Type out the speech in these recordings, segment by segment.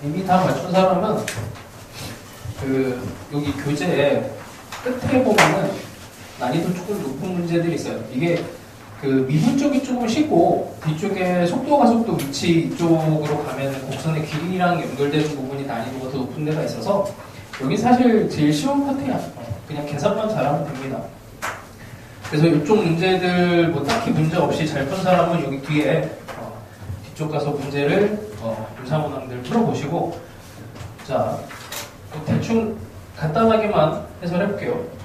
이미 다 맞춘 사람은 여기 교재 끝에 보면은 난이도 조금 높은 문제들이 있어요. 이게 미분 쪽이 조금 쉽고 뒤쪽에 속도 가속도 위치 이쪽으로 가면 곡선의 길이랑 연결되는 부분이 난이도가 더 높은 데가 있어서 여기 사실 제일 쉬운 파트야. 그냥 계산만 잘하면 됩니다. 그래서 이쪽 문제들 뭐 딱히 문제 없이 잘 푼 사람은 여기 뒤에 뒤쪽 가서 문제를 유사문항들 풀어보시고, 자 대충 간단하게만 해설해볼게요.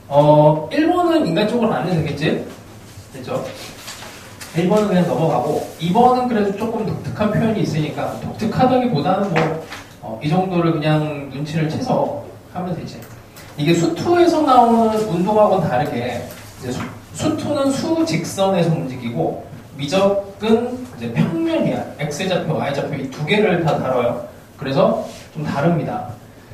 1번은 인간적으로 안 해도 되겠지? 됐죠? 1번은 그냥 넘어가고 2번은 그래도 조금 독특한 표현이 있으니까, 독특하다기보다는 이 정도를 그냥 눈치를 채서 하면 되지. 이게 수투에서 나오는 운동하고는 다르게 이제 수투는 수직선에서 움직이고 미적은 이제 평면이야. X좌표, Y좌표 이 두 개를 다 다뤄요. 그래서 좀 다릅니다.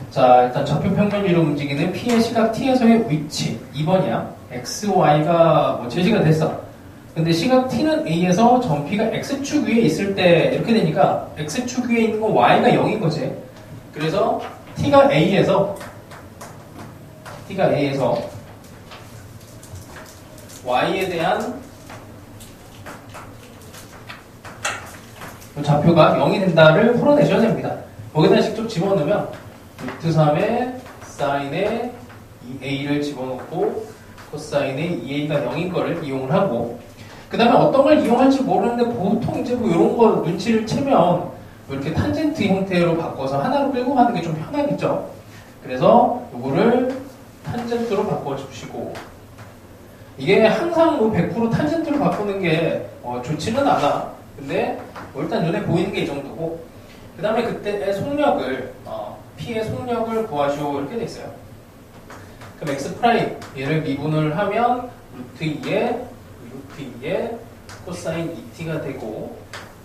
자, 일단 좌표 평면 위로 움직이는 P의 시각 T에서의 위치 2번이야. X, Y가 제시가 됐어. 근데 시각 T는 A에서 점 P가 X축 위에 있을 때 이렇게 되니까 X축 위에 있는 건 Y가 0인 거지. 그래서 T가 A에서 Y에 대한 좌표가 0이 된다를 풀어내셔야 됩니다. 거기다 직접 집어넣으면 루트 3의 사인에 2a를 집어넣고 코사인에 2a가 0인 거를 이용을 하고, 그 다음에 어떤 걸 이용할지 모르는데 보통 이제 이런 거 눈치를 채면 이렇게 탄젠트 형태로 바꿔서 하나로 끌고 가는 게 좀 편하겠죠. 그래서 이거를 탄젠트로 바꿔주시고, 이게 항상 100% 탄젠트로 바꾸는 게 좋지는 않아. 근데 일단 눈에 보이는 게 이 정도고, 그 다음에 그때의 속력을 P의 속력을 구하시오 이렇게 돼 있어요. 그럼 X 프라임 얘를 미분을 하면 루트 2에 코사인 2t가 되고,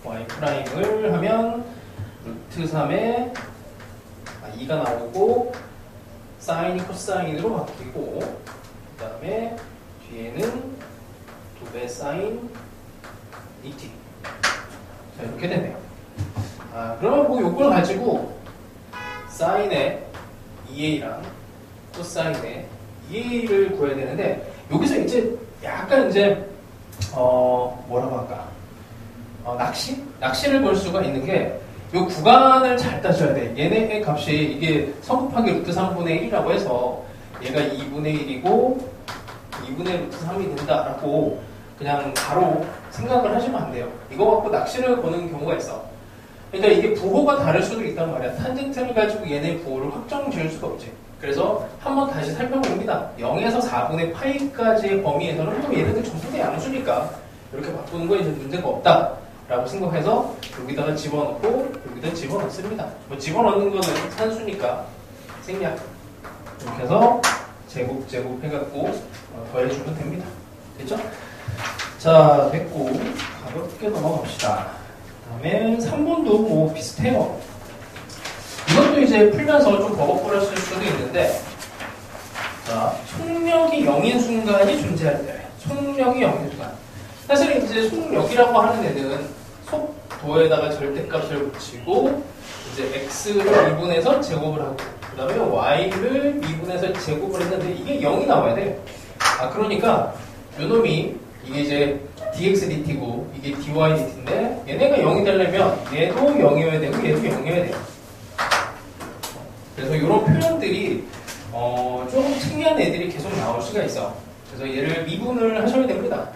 Y 프라임을 하면 루트 3에 2가 나오고 사인이 코사인으로 바뀌고, 그 다음에 뒤에는 2배 사인 2t. 자, 이렇게 되네요. 그러면 요걸 가지고 사인의 2a랑 코사인의 2a를 구해야 되는데, 여기서 이제 약간 이제 뭐라고 할까, 낚시를 볼 수가 있는 게, 요 구간을 잘 따져야 돼. 얘네의 값이 이게 성곱하기 루트 3분의 1이라고 해서 얘가 2분의 1이고 2분의 루트 3이 된다라고 그냥 바로 생각을 하시면 안 돼요. 이거 갖고 낚시를 보는 경우가 있어. 그러니까 이게 부호가 다를 수도 있단 말이야. 탄젠트를 가지고 얘네 부호를 확정 지을 수가 없지. 그래서 한번 다시 살펴봅니다. 0에서 4분의 파이까지의 범위에서는 또 얘네들 전부 다 양수니까 이렇게 바꾸는 거에 이제 문제가 없다 라고 생각해서 여기다가 집어넣고 여기다 집어넣습니다. 집어넣는 거는 산수니까 생략. 이렇게 해서 제곱 해갖고 더해주면 됩니다. 됐죠? 자, 됐고 가볍게 넘어갑시다. 그 다음에 3번도 비슷해요. 이것도 이제 풀면서 좀 버벅거렸을 수도 있는데, 자, 속력이 0인 순간이 존재할 때, 속력이 0인 순간. 사실 이제 속력이라고 하는 애는 속도에다가 절대값을 붙이고 이제 x를 미분해서 제곱을 하고, 그 다음에 y를 미분해서 제곱을 했는데 이게 0이 나와야 돼. 그러니까 요놈이 이게 이제 dx dt고 이게 dy dt인데, 얘네가 0이 되려면 얘도 0이어야 되고 얘도 0이어야 돼요. 그래서 이런 표현들이 조금 특이한 애들이 계속 나올 수가 있어. 그래서 얘를 미분을 하셔야 됩니다.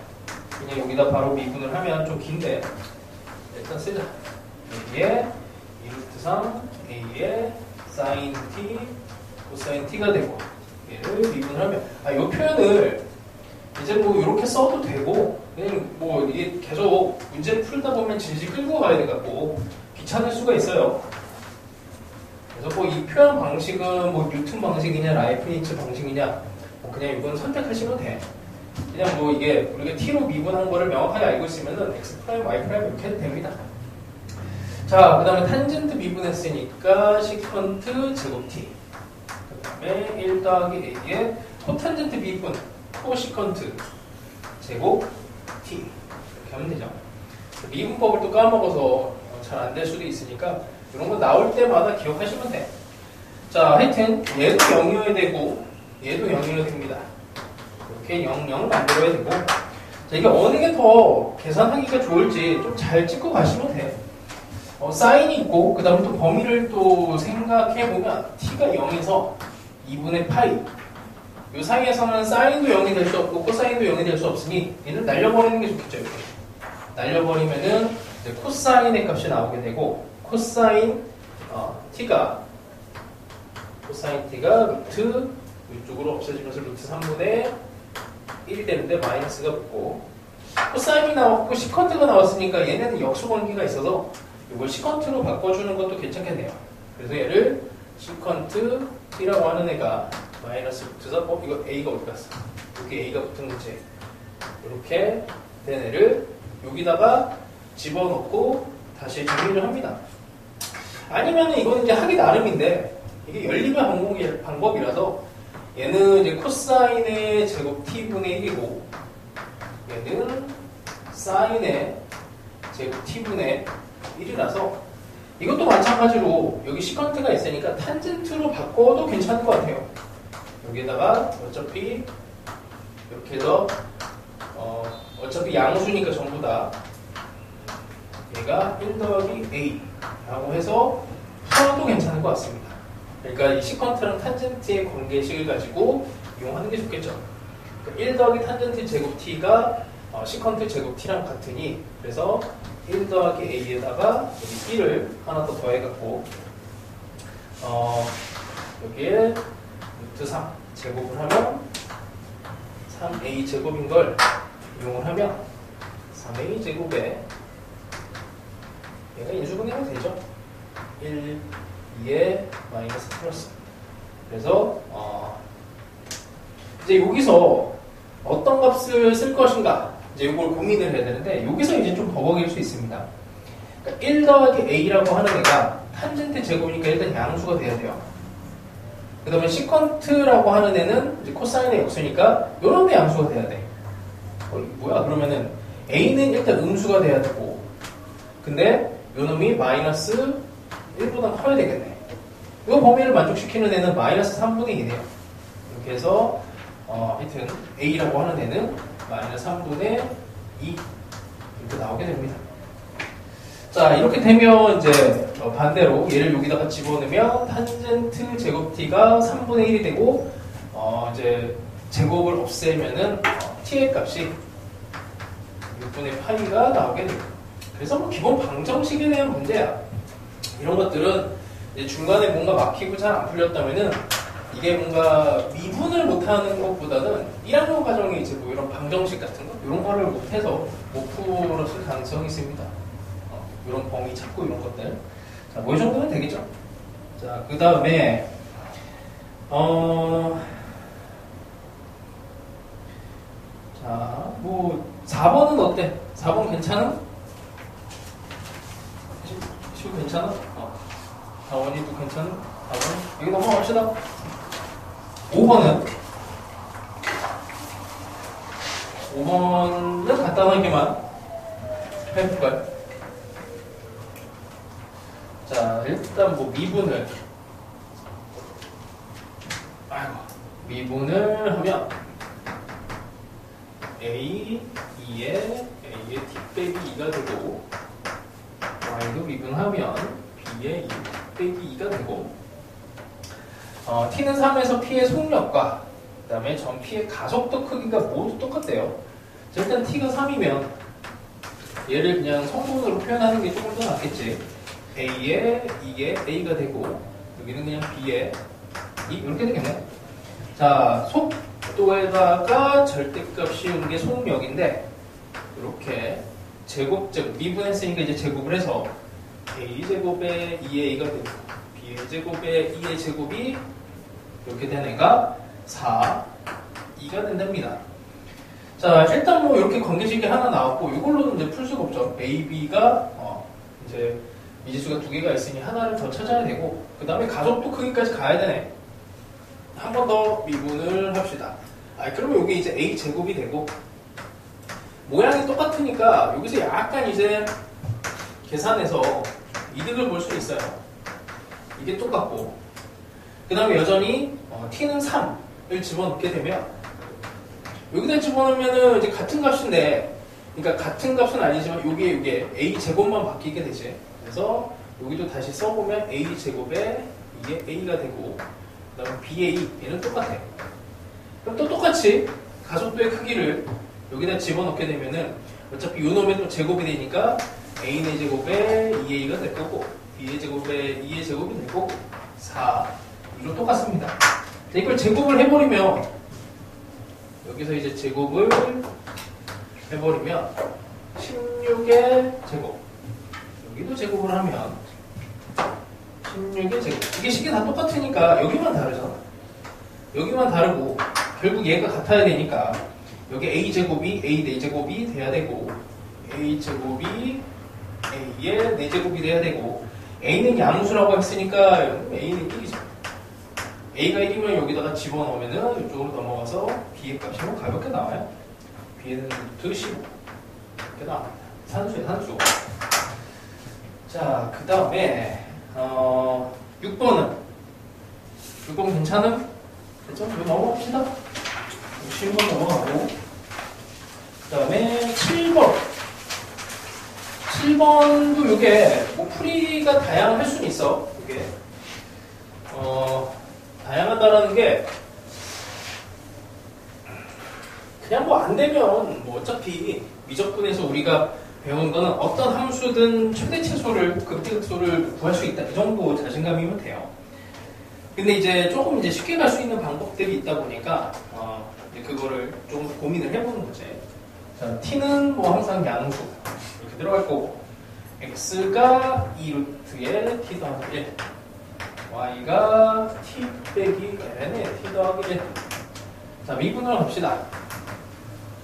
그냥 여기다 바로 미분을 하면 좀 긴데 일단 쓰자. 여기에 2루트 3 a에 사인 t 코사인 t가 되고, 얘를 미분을 하면 이 표현을 이제 이렇게 써도 되고, 그냥 이게 계속 문제를 풀다 보면 질질 끌고 가야 돼갖고 귀찮을 수가 있어요. 그래서 이 표현 방식은 뉴턴 방식이냐 라이프니츠 방식이냐 그냥 이건 선택하시면 돼. 그냥 이게 우리가 t로 미분한 거를 명확하게 알고 있으면은 x 프라임, y 프라임 이렇게 해도 됩니다. 자, 그 다음에 탄젠트 미분했으니까 시컨트 제곱 t. 그 다음에 1 더하기 a에 코탄젠트 미분, 코시컨트 제곱 t. 이렇게 하면 되죠. 미분법을 또 까먹어서 잘 안 될 수도 있으니까 이런 거 나올 때마다 기억하시면 돼. 자, 하여튼 얘도 0이어야 되고 얘도 0이어야 됩니다. 이렇게 0, 0 만들어야 되고 자, 이게 어느 게 더 계산하기가 좋을지 좀 잘 찍고 가시면 돼. 사인이 있고 그 다음에 또 범위를 또 생각해보면 t가 0에서 2분의 파이 이 사이에서는 사인도 0이 될 수 없고 코사인도 0이 될 수 없으니 얘를 날려버리는 게 좋겠죠. 이렇게. 날려버리면은 이제 코사인의 값이 나오게 되고 코사인 t가 루트 이쪽으로 없어지면서 루트 3분의 1이 되는데 마이너스가 붙고 코사인이 나왔고 시컨트가 나왔으니까 얘네는 역수관계가 있어서 이걸 시컨트로 바꿔주는 것도 괜찮겠네요. 그래서 얘를 시컨트 t라고 하는 애가 마이너스 루트 3 이거 a가 어디 갔어? 여기 a가 붙은 거지. 이렇게 된 애를 여기다가 집어넣고 다시 정리를 합니다. 아니면 이거는 이제 하기 나름인데 이게 연립의 방법이라서 얘는 이제 코사인의 제곱 t분의 1이고 얘는 사인의 제곱 t분의 1이라서 이것도 마찬가지로 여기 시컨트가 있으니까 탄젠트로 바꿔도 괜찮을 것 같아요. 여기에다가 어차피 이렇게 해서 어차피 양수니까 전부 다 얘가 1 더하기 a 라고 해서 풀어도 괜찮을 것 같습니다. 그러니까 이 시컨트랑 탄젠트의 관계식을 가지고 이용하는 게 좋겠죠. 그러니까 1 더하기 탄젠트 제곱 t가 시컨트 제곱 t랑 같으니 그래서 1 더하기 a에다가 여기 b를 하나 더 더해갖고 여기에 루트 3 제곱을 하면 3a 제곱인 걸 이용을 하면 3a 제곱에 얘가 인수분해가 되죠. 1, 2에 마이너스 플러스. 그래서 이제 여기서 어떤 값을 쓸 것인가 이제 이걸 고민을 해야 되는데 여기서 이제 좀 버벅일 수 있습니다. 그러니까 1 더하기 a라고 하는 애가 탄젠트 제곱이니까 일단 양수가 돼야 돼요. 그 다음에 시컨트라고 하는 애는 이제 코사인의 역수니까 요런 데 양수가 돼야 돼. 뭐야 그러면은 a는 일단 음수가 돼야 되고 근데 요놈이 마이너스 1보다 커야 되겠네. 이 범위를 만족시키는 애는 마이너스 3분의 2네요. 이렇게 해서 하여튼 a라고 하는 애는 마이너스 3분의 2 이렇게 나오게 됩니다. 자 이렇게 되면 이제 반대로 얘를 여기다가 집어넣으면 탄젠트 제곱 t가 3분의 1이 되고 이제 제곱을 없애면은 t의 값이 6분의 파이가 나오게 됩니다. 그래서 뭐 기본 방정식에 대한 문제야. 이런 것들은 이제 중간에 뭔가 막히고 잘 안 풀렸다면은 이게 뭔가 미분을 못하는 것보다는 1학년 과정에 이제 뭐 이런 방정식 같은 거 이런 거를 못해서 못 풀었을 가능성이 있습니다. 이런 범위 찾고 이런 것들. 자, 뭐 이 정도면 되겠죠. 자, 그 다음에 자, 뭐 4번은 어때? 4번 괜찮아? 10 괜찮아? 4번이도 괜찮아? 4번? 이거 넘어갑시다. 5번은 간단하게만 해볼까요? 자, 일단 뭐 미분을 하면 a 2에 a의 t 빼기 2가 되고 y도 미분하면 b의 2 빼기 2가 되고 t는 3에서 p의 속력과 그 다음에 전 p의 가속도 크기가 모두 똑같대요. 자, 일단 t가 3이면 얘를 그냥 성분으로 표현하는 게 조금 더 낫겠지. a에 2에 a가 되고 여기는 그냥 b에 2 이렇게 되겠네. 자, 속도에다가 절대값 씌운 게 속력인데 이렇게 제곱 미분했으니까 이제 제곱을 해서 a 제곱에 2a가 되고 b 제곱에 2의 제곱이 이렇게 된 애가 4, 2가 된답니다. 자, 일단 뭐 이렇게 관계식이 하나 나왔고 이걸로는 이제 풀 수가 없죠. a, b가 이제 미지수가 두 개가 있으니 하나를 더 찾아야 되고 그 다음에 가속도 크기까지 가야 되네. 한 번 더 미분을 합시다. 그러면 여기 이제 a 제곱이 되고 모양이 똑같으니까 여기서 약간 이제 계산해서 이득을 볼 수 있어요. 이게 똑같고. 그 다음에 여전히 t는 3을 집어넣게 되면 여기다 집어넣으면은 이제 같은 값인데, 그러니까 같은 값은 아니지만 요게 a 제곱만 바뀌게 되지. 그래서 여기도 다시 써보면 a 제곱에 이게 a가 되고, 그 다음에 ba 얘는 똑같아. 그럼 또 똑같이 가속도의 크기를 여기다 집어넣게 되면은 어차피 요 놈의 또 제곱이 되니까 a의 제곱에 2a가 될 거고, b의 제곱에 2의 제곱이 될 거고, 4 이로 똑같습니다. 이걸 제곱을 해버리면 여기서 이제 제곱을 해버리면 16의 제곱, 여기도 제곱을 하면 16의 제곱. 이게 식이 다 똑같으니까 여기만 다르잖아. 여기만 다르고 결국 얘가 같아야 되니까 여기 a제곱이 a 4제곱이 돼야 되고, a제곱이 a의 4제곱이 돼야 되고, a는 양수라고 했으니까 a는 1이죠. a가 1이면 여기다가 집어넣으면은 이쪽으로 넘어가서 b의 값이 뭐 가볍게 나와요. b는 루트 15 이렇게 나옵니다. 산수에 산수. 자, 그 다음에 6번은 6번 괜찮음? 됐죠? 이거 넘어갑시다. 7번 넘어가고, 그 다음에 7번. 7번도 이게 뭐 풀이가 다양할 수는 있어. 이게 다양하다라는 게 그냥 뭐 안 되면 뭐 어차피 미적분에서 우리가 배운 거는 어떤 함수든 최대 최소를 극대극소를 구할 수 있다, 이 정도 자신감이면 돼요. 근데 이제 조금 이제 쉽게 갈 수 있는 방법들이 있다 보니까 이제 그거를 좀 고민을 해보는 거지. 자, t는 뭐 항상 양수 이렇게 들어갈 거고, x가 2루트에 t 더하기 1, y가 t 빼기 n에 t 더하기 1. 자, 미분을 합시다.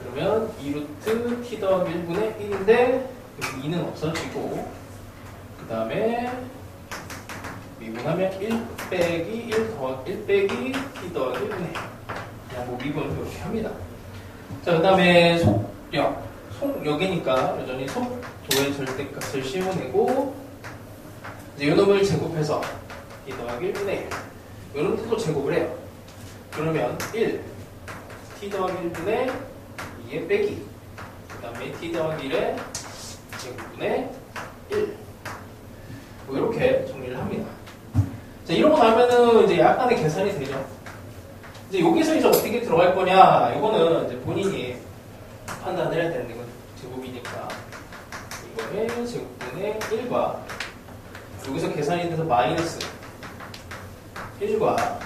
그러면 2루트 t 더하기 1분의 1인데 여기 2는 없어지고, 그 다음에 미분하면 1 빼기 1 더하기 1 빼기 t 더하기 1분의 1. 그냥 뭐 미분을 이렇게 합니다. 자, 그 다음에 속력이니까 여전히 속도의 절대값을 씌워내고, 이제 요놈을 제곱해서 t 더하기 1분의 1. 요놈도 또 제곱을 해요. 그러면 1 t 더하기 1분의 2의 빼기, 그 다음에 t 더하기 1의 제곱분의 1. 뭐 이렇게 정리를 합니다. 자, 이러고 나면은 이제 약간의 계산이 되죠. 이제 여기서 이제 어떻게 들어갈 거냐, 이거는 이제 본인이 판단을 해야 되는 건 제곱이니까 이거의 제곱분의 1과 여기서 계산이 돼서 마이너스 1과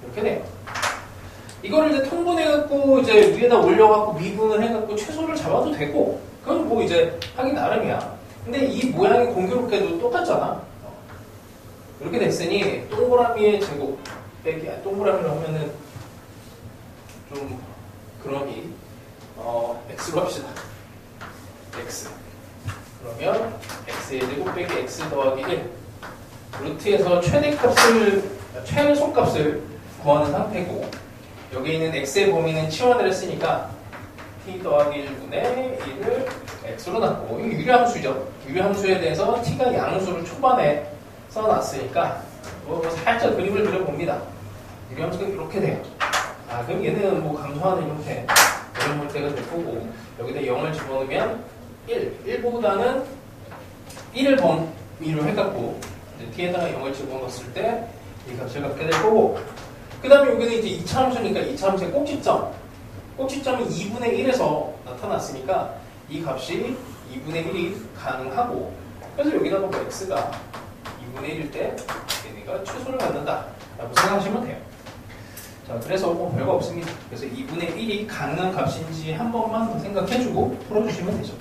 이렇게 돼요. 이거를 이제 통분해갖고 이제 위에다 올려갖고 미분을 해갖고 최소를 잡아도 되고, 그건 뭐 이제 하기 나름이야. 근데 이 모양이 공교롭게도 똑같잖아. 이렇게 됐으니 동그라미의 제곱 빼기, 동그라미로 하면은 좀 그러니 x로 합시다. x. 그러면 x의 제곱 빼기 x 더하기 1. 루트에서 최소값을 구하는 상태고, 여기 있는 x의 범위는 치환을 했으니까 t 더하기 1분의 1을 x로 놨고, 이거 유리함수죠. 유리함수에 대해서 t가 양수를 초반에 써놨으니까 뭐 살짝 그림을 그려봅니다. 유리함수가 이렇게 돼요. 아, 그럼 얘는 뭐 감소하는 형태, 이런 형태가 될 거고, 여기다 0을 집어넣으면 1보다는 1을 범위로 해갖고 이제 t에다가 0을 집어넣었을 때 이 값을 갖게 될 거고, 그 다음에 여기는 이제 2차 함수니까 2차 함수의 꼭지점이 2분의 1에서 나타났으니까 이 값이 2분의 1이 가능하고, 그래서 여기다가 뭐 x가 2분의 1일 때 얘네가 최소를 갖는다 라고 생각하시면 돼요. 자, 그래서 뭐 별거 없습니다. 그래서 2분의 1이 가능한 값인지 한 번만 더 생각해주고 풀어주시면 되죠.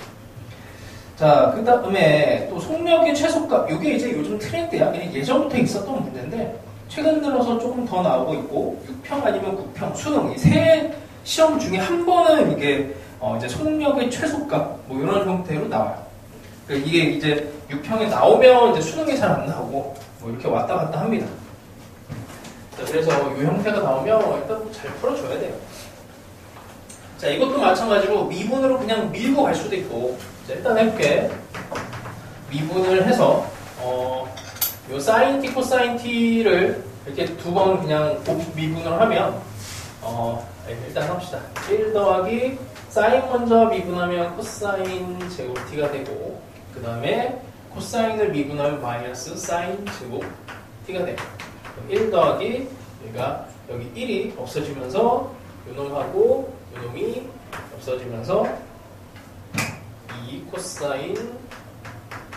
자, 그 다음에 또 속력의 최소값, 이게 이제 요즘 트렌드야. 그냥 예전부터 있었던 문제인데 최근 들어서 조금 더 나오고 있고, 6평 아니면 9평 수능, 이 세 시험 중에 한 번은 이게 이제 속력의 최소값 뭐 이런 형태로 나와요. 그러니까 이게 이제 6평에 나오면 이제 수능이 잘 안 나오고 뭐 이렇게 왔다 갔다 합니다. 자, 그래서 이 형태가 나오면 일단 잘 풀어줘야 돼요. 자, 이것도 마찬가지로 미분으로 그냥 밀고 갈 수도 있고, 자, 일단 해볼게. 미분을 해서 요 사인 t, 코사인 t를 이렇게 두 번 그냥 미분을 하면 일단 합시다. 1 더하기 사인 먼저 미분하면 코사인 제곱 t가 되고 그 다음에 코사인을 미분하면 마이너스 사인 제곱 t가 되고 1 더하기 얘가 여기 1이 없어지면서 요놈하고 요놈이 없어지면서 2 코사인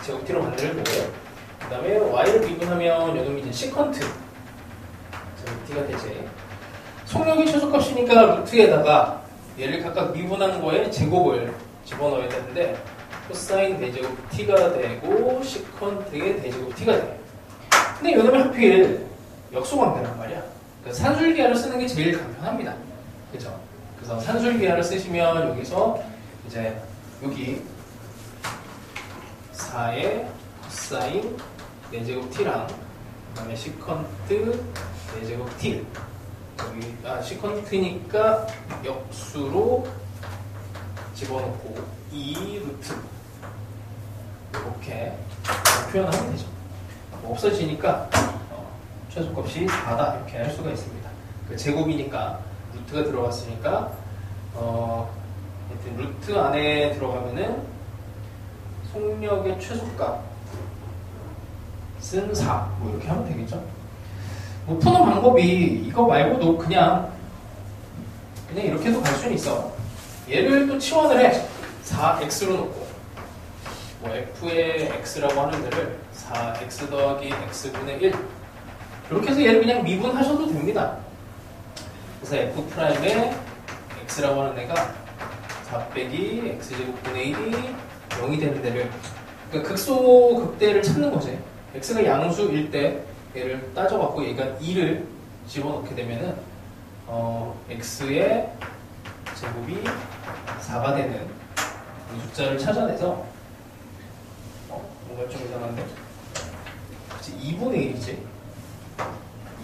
제곱 t로 만들 거고요. 그 다음에 y를 미분하면 요놈이 이제 시컨트 제곱 t가 되지. 속력이 최소값이니까 루트에다가 얘를 각각 미분한 거에 제곱을 집어넣어야 되는데 코사인 대제곱 t가 되고 시컨트의 대제곱 t가 돼. 근데 요놈이 하필 역수관계란 말이야. 그러니까 산술기하를 쓰는 게 제일 간편합니다. 그죠? 그래서 산술기하를 쓰시면 여기서 이제 여기 4의 코사인 4제곱 t랑 그 다음에 시컨트 4제곱 t 여기 시컨트니까 역수로 집어넣고 2 루트 이렇게 표현하면 되죠. 없어지니까 최소값이 4다 이렇게 할 수가 있습니다. 그 제곱이니까 루트가 들어갔으니까 하여튼 루트 안에 들어가면은 속력의 최소값은 4 뭐 이렇게 하면 되겠죠. 뭐 푸는 방법이 이거 말고도 그냥 이렇게도 갈 수는 있어. 얘를 또 치환을 해. 4x로 놓고 뭐 f의 x라고 하는 데를 4x 더하기 x분의 1 이렇게 해서 얘를 그냥 미분하셔도 됩니다. 그래서 f'의 x라고 하는 애가 4 빼기 x제곱분의 1이 0이 되는 데를 그러니까 극소 극대를 찾는 거지. x가 양수일 때 얘를 따져갖고 얘가 2를 집어넣게 되면은 x의 제곱이 4가 되는 이 숫자를 찾아내서 뭔가 좀 이상한데 그치 2분의 1이지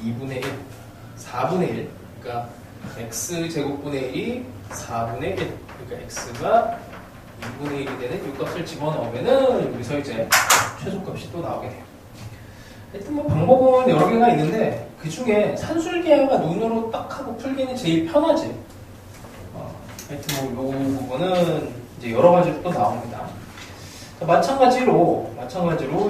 2분의 1 4분의 1 그러니까 x제곱분의 1이 4분의 1 그러니까 x가 2분의 1이 되는 이 값을 집어넣으면은 여기서 이제 최소값이 또 나오게 돼요. 하여튼 뭐 방법은 여러 개가 있는데 그 중에 산술계가 눈으로 딱 하고 풀기는 제일 편하지. 하여튼 뭐 요 부분은 이제 여러 가지로 또 나옵니다. 마찬가지로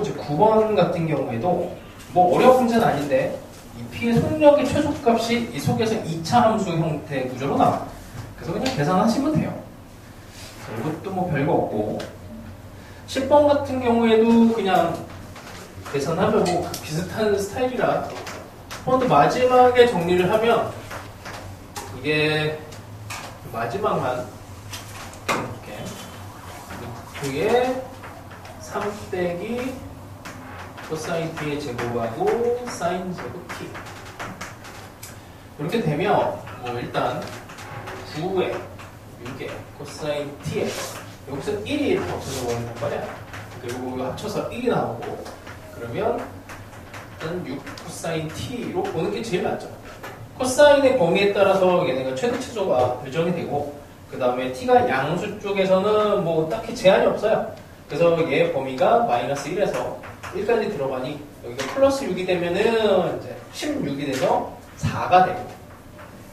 이제 9번 같은 경우에도 뭐 어려운 문제는 아닌데 이 P의 속력의 최소값이 이 속에서 2차 함수 형태 구조로 나와. 그래서 그냥 계산하시면 돼요. 이것도 뭐 별거 없고 10번 같은 경우에도 그냥 계산하면 뭐 비슷한 스타일이라 한번 마지막에 정리를 하면 이게 마지막만 이렇게 루트에 3 빼기 코사인 t의 제곱하고 사인 제곱 t 이렇게 되면 뭐 일단 9에 6에 코사인 t에 여기서 1이 이렇게 없어져 버리는 거야. 그리고 이거 합쳐서 1이 나오고 그러면 일단 6 코사인 t로 보는 게 제일 낫죠. 코사인의 범위에 따라서 얘네가 최대 최소가 결정이 되고 그 다음에 t가 양수 쪽에서는 뭐 딱히 제한이 없어요. 그래서 얘 범위가 마이너스 1에서 1까지 들어가니 여기가 플러스 6이 되면은 이제 16이 돼서 4가 되고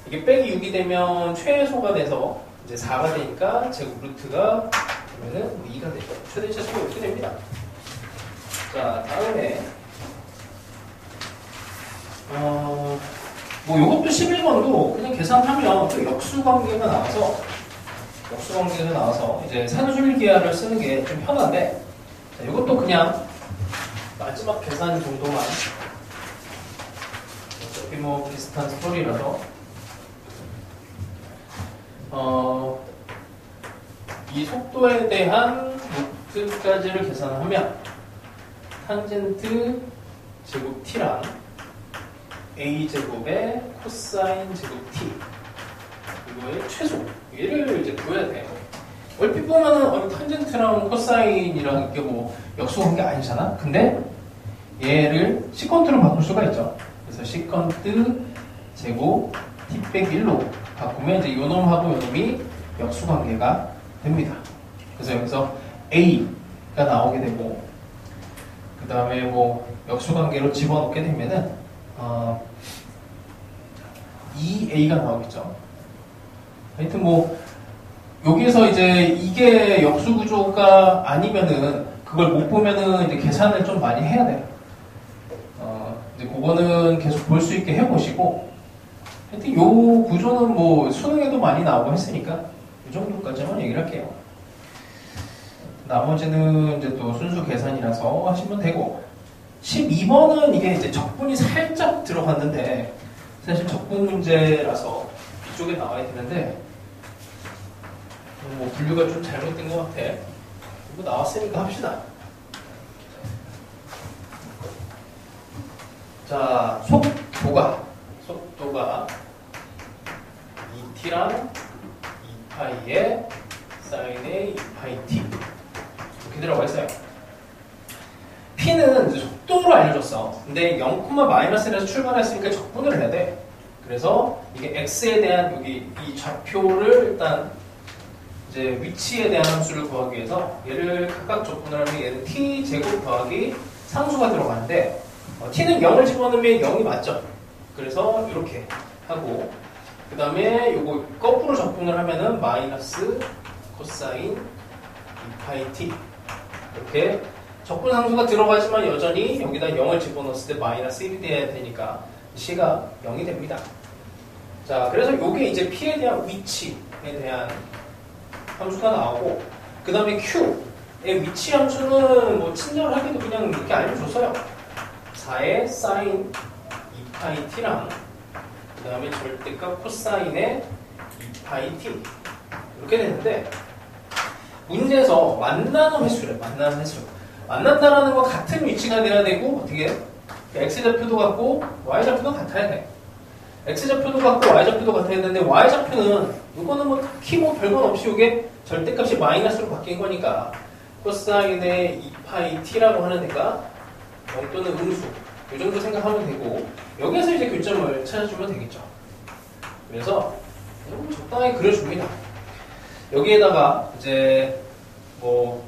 이게 빼기 6이 되면 최소가 돼서 이제 4가 되니까 제곱 루트가 그러면은 2가 되죠. 최대 최소가 이렇게 됩니다. 자, 다음에 뭐 요것도 11번도 그냥 계산하면 또 역수관계가 나와서 이제 산술기하를 쓰는 게 좀 편한데 자, 요것도 그냥 마지막 계산 정도만 어차피 뭐 비슷한 스토리라서 이 속도에 대한 루트까지를 계산하면 탄젠트 제곱 t랑 a제곱의 코사인 제곱 t 이거의 최소 얘를 이제 구해야 돼요. 얼핏 보면은 탄젠트랑 코사인이랑 이게 뭐 역수관계 아니잖아. 근데 얘를 시컨트로 바꿀 수가 있죠. 그래서 시컨트 제곱 t 빼기 1로 바꾸면 이제 요놈하고 요놈이 역수관계가 됩니다. 그래서 여기서 a가 나오게 되고 그 다음에 뭐 역수관계로 집어넣게 되면은 2a가 나오겠죠. 하여튼 뭐 여기에서 이제 이게 역수구조가 아니면은 그걸 못 보면은 이제 계산을 좀 많이 해야 돼요. 이제 그거는 계속 볼 수 있게 해보시고, 하여튼 요 구조는 뭐 수능에도 많이 나오고 했으니까 이 정도까지만 얘기를 할게요. 나머지는 이제 또 순수 계산이라서 하시면 되고, 12번은 이게 이제 적분이 살짝 들어갔는데 사실 적분 문제라서 이쪽에 나와야 되는데 뭐 분류가 좀 잘못된 것 같아. 이거 나왔으니까 합시다. 자, 속도가 2t랑 2파이에 사인의 2파이 t 이렇게 들어가 있어요. p는 이제 속도로 알려줬어. 근데 0,-1에서 출발했으니까 적분을 해야 돼. 그래서 이게 x에 대한 여기 이 좌표를 일단 이제 위치에 대한 함수를 구하기 위해서 얘를 각각 적분을 하면 얘는 t 제곱 더하기 상수가 들어가는데 t는 0을 집어넣으면 0이 맞죠. 그래서 이렇게 하고 그 다음에 요거 거꾸로 적분을 하면은 마이너스 코사인 2파이 t 이렇게 적분 함수가 들어가지만 여전히 여기다 0을 집어넣었을 때 마이너스 1이 돼야 되니까 c가 0이 됩니다. 자, 그래서 요게 이제 p에 대한 위치에 대한 함수가 나오고 그 다음에 q의 위치 함수는 뭐 친절하게도 그냥 이렇게 알려줬어요. 4의 사인 2파이 t랑 그 다음에 절대값 코사인의 2파이 t 이렇게 되는데 문제에서 만나는 횟수래. 만나는 횟수. 만난다라는 건 같은 위치가 돼야 되고 어떻게 x좌표도 같고 y좌표도 같아야 돼. x좌표도 같고 y좌표도 같아야 되는데 y좌표는 이거는 뭐 딱히 뭐 별건 없이 이게 절대값이 마이너스로 바뀐 거니까 코사인의 2파이 t라고 하는 애가 0 또는 음수 이 정도 생각하면 되고 여기에서 이제 교점을 찾아주면 되겠죠. 그래서 적당히 그려줍니다. 여기에다가 이제 뭐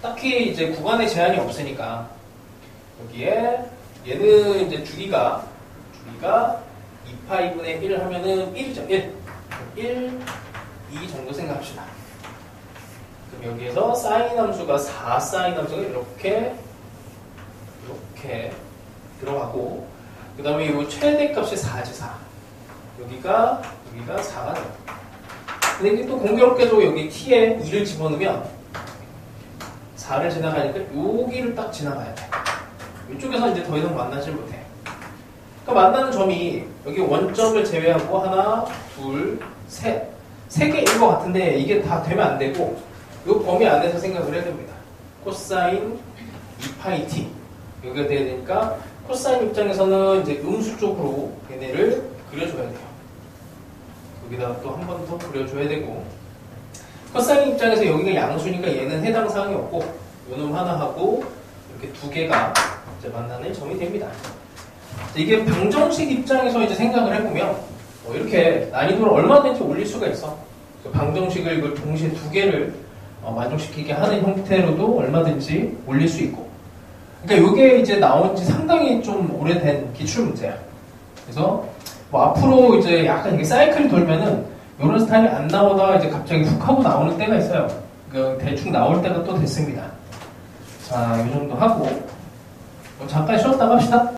딱히 이제 구간에 제한이 없으니까 여기에 얘는 이제 주기가 2파이분의 1 하면은 1이죠. 1, 2 정도 생각합시다. 그럼 여기에서 사인 함수가 4 사인 함수가 이렇게 들어가고 그 다음에 이 최대값이 4지 4. 여기가 4가 돼요. 근데 이게 또 공교롭게도 여기 t에 2를 집어넣으면 4를 지나가니까 여기를 딱 지나가야 돼. 이쪽에서 이제 더 이상 만나질 못해. 그러니까 만나는 점이 여기 원점을 제외하고 하나, 둘, 셋. 3개인 것 같은데 이게 다 되면 안 되고 이 범위 안에서 생각을 해야 됩니다. 코사인 2파이 t. 여기가 돼야 되니까 코사인 입장에서는 이제 음수 쪽으로 얘네를 그려줘야 돼요. 여기다가 또 한 번 더 그려줘야 되고 코사인 입장에서 여기가 양수니까 얘는 해당 사항이 없고 요놈 하나 하고 이렇게 두 개가 이제 만나는 점이 됩니다. 이게 방정식 입장에서 이제 생각을 해보면 이렇게 난이도를 얼마든지 올릴 수가 있어. 방정식을 이걸 동시에 두 개를 만족시키게 하는 형태로도 얼마든지 올릴 수 있고. 그러니까 이게 이제 나온 지 상당히 좀 오래된 기출 문제야. 그래서 뭐 앞으로 이제 약간 이게 사이클이 돌면은 이런 스타일이 안 나오다가 이제 갑자기 훅 하고 나오는 때가 있어요. 그 대충 나올 때가 또 됐습니다. 자, 이 정도 하고 잠깐 쉬었다가 합시다.